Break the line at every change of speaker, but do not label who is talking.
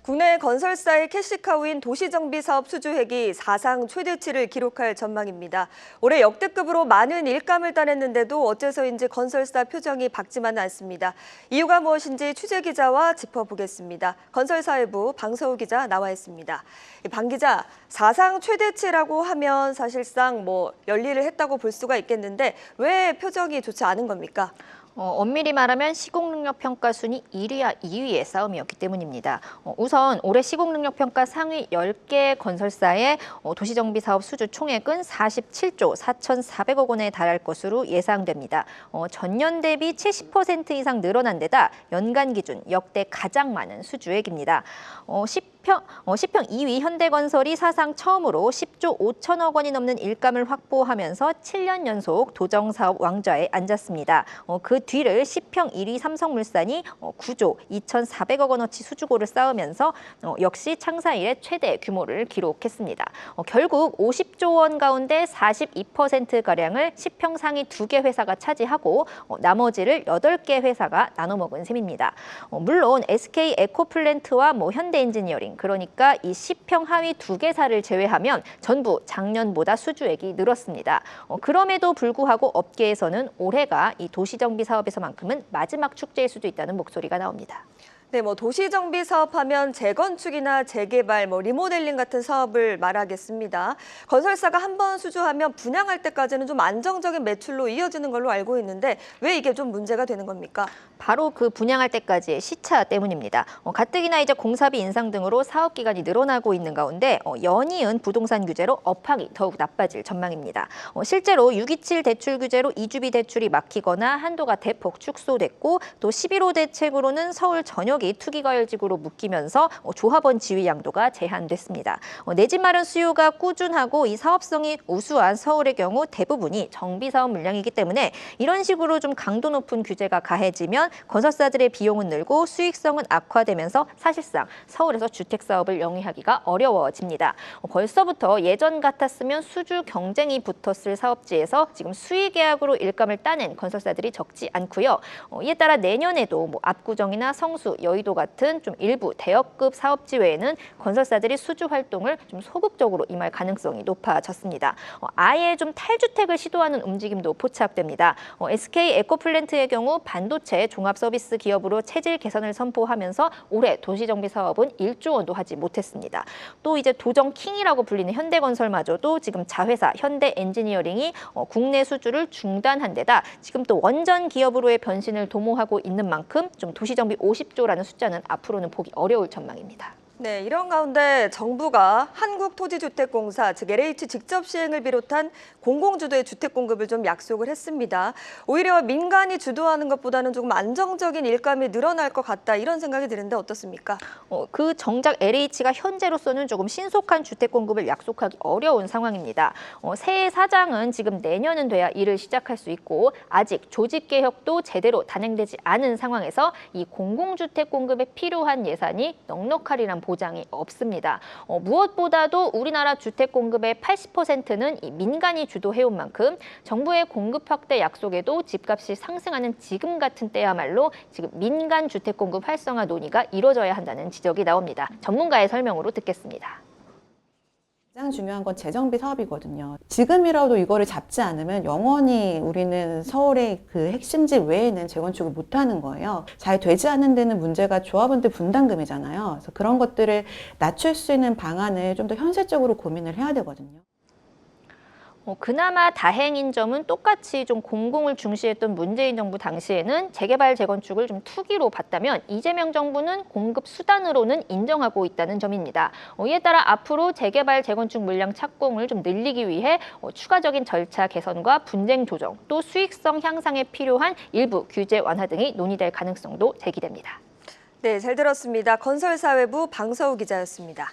국내 건설사의 캐시카우인 도시정비사업 수주액이 사상 최대치를 기록할 전망입니다. 올해 역대급으로 많은 일감을 따냈는데도 어째서인지 건설사 표정이 밝지만은 않습니다. 이유가 무엇인지 취재기자와 짚어보겠습니다. 건설사회부 방서우 기자 나와 있습니다. 방 기자, 사상 최대치라고 하면 사실상 열일을 했다고 볼 수가 있겠는데 왜 표정이 좋지 않은 겁니까?
엄밀히 말하면 시공능력평가 순위 1위와 2위의 싸움이었기 때문입니다. 우선 올해 시공능력평가 상위 10개 건설사의 도시정비사업 수주 총액은 47조 4,400억 원에 달할 것으로 예상됩니다. 전년 대비 70% 이상 늘어난 데다 연간 기준 역대 가장 많은 수주액입니다. 10평 2위 현대건설이 사상 처음으로 10조 5천억 원이 넘는 일감을 확보하면서 7년 연속 도정사업 왕좌에 앉았습니다. 그 뒤를 10평 1위 삼성물산이 9조 2,400억 원어치 수주고를 쌓으면서 역시 창사 이래 최대 규모를 기록했습니다. 결국 50조 원 가운데 42%가량을 10평 상위 2개 회사가 차지하고 나머지를 8개 회사가 나눠먹은 셈입니다. 물론 SK 에코플랜트와 현대엔지니어링, 그러니까 이 10평 하위 2개사를 제외하면 전부 작년보다 수주액이 늘었습니다. 그럼에도 불구하고 업계에서는 올해가 이 도시정비 사업에서만큼은 마지막 축제일 수도 있다는 목소리가 나옵니다.
네, 도시정비 사업하면 재건축이나 재개발, 리모델링 같은 사업을 말하겠습니다. 건설사가 한 번 수주하면 분양할 때까지는 좀 안정적인 매출로 이어지는 걸로 알고 있는데 왜 이게 좀 문제가 되는 겁니까?
바로 그 분양할 때까지의 시차 때문입니다. 가뜩이나 이제 공사비 인상 등으로 사업 기간이 늘어나고 있는 가운데 연이은 부동산 규제로 업황이 더욱 나빠질 전망입니다. 실제로 627 대출 규제로 이주비 대출이 막히거나 한도가 대폭 축소됐고 또 11호 대책으로는 서울 전역이 투기과열지구로 묶이면서 조합원 지위 양도가 제한됐습니다. 내 집 마련 수요가 꾸준하고 이 사업성이 우수한 서울의 경우 대부분이 정비사업 물량이기 때문에 이런 식으로 좀 강도 높은 규제가 가해지면 건설사들의 비용은 늘고 수익성은 악화되면서 사실상 서울에서 주택사업을 영위하기가 어려워집니다. 벌써부터 예전 같았으면 수주 경쟁이 붙었을 사업지에서 지금 수의계약으로 일감을 따낸 건설사들이 적지 않고요. 이에 따라 내년에도 압구정이나 성수, 여의도 같은 좀 일부 대역급 사업지 외에는 건설사들이 수주 활동을 좀 소극적으로 임할 가능성이 높아졌습니다. 아예 좀 탈주택을 시도하는 움직임도 포착됩니다. SK 에코플랜트의 경우 반도체 종합 서비스 기업으로 체질 개선을 선포하면서 올해 도시정비 사업은 1조 원도 하지 못했습니다. 또 이제 도정킹이라고 불리는 현대건설마저도 지금 자회사 현대엔지니어링이 국내 수주를 중단한 데다 지금 또 원전 기업으로의 변신을 도모하고 있는 만큼 좀 도시정비 50조라는 숫자는 앞으로는 보기 어려울 전망입니다.
네, 이런 가운데 정부가 한국토지주택공사, 즉 LH 직접 시행을 비롯한 공공주도의 주택 공급을 좀 약속을 했습니다. 오히려 민간이 주도하는 것보다는 조금 안정적인 일감이 늘어날 것 같다 이런 생각이 드는데 어떻습니까?
그 정작 LH가 현재로서는 조금 신속한 주택 공급을 약속하기 어려운 상황입니다. 새 사장은 지금 내년은 돼야 일을 시작할 수 있고 아직 조직 개혁도 제대로 단행되지 않은 상황에서 이 공공주택 공급에 필요한 예산이 넉넉하리란 보장이 없습니다. 무엇보다도 우리나라 주택 공급의 80%는 이 민간이 주도해온 만큼 정부의 공급 확대 약속에도 집값이 상승하는 지금 같은 때야말로 지금 민간 주택 공급 활성화 논의가 이뤄져야 한다는 지적이 나옵니다. 전문가의 설명으로 듣겠습니다.
가장 중요한 건 재정비 사업이거든요. 지금이라도 이거를 잡지 않으면 영원히 우리는 서울의 그 핵심지 외에는 재건축을 못하는 거예요. 잘 되지 않는 데는 문제가 조합원들 분담금이잖아요. 그래서 그런 것들을 낮출 수 있는 방안을 좀 더 현실적으로 고민을 해야 되거든요.
그나마 다행인 점은 똑같이 좀 공공을 중시했던 문재인 정부 당시에는 재개발 재건축을 좀 투기로 봤다면 이재명 정부는 공급 수단으로는 인정하고 있다는 점입니다. 이에 따라 앞으로 재개발 재건축 물량 착공을 좀 늘리기 위해 추가적인 절차 개선과 분쟁 조정, 또 수익성 향상에 필요한 일부 규제 완화 등이 논의될 가능성도 제기됩니다.
네, 잘 들었습니다. 건설사회부 방서우 기자였습니다.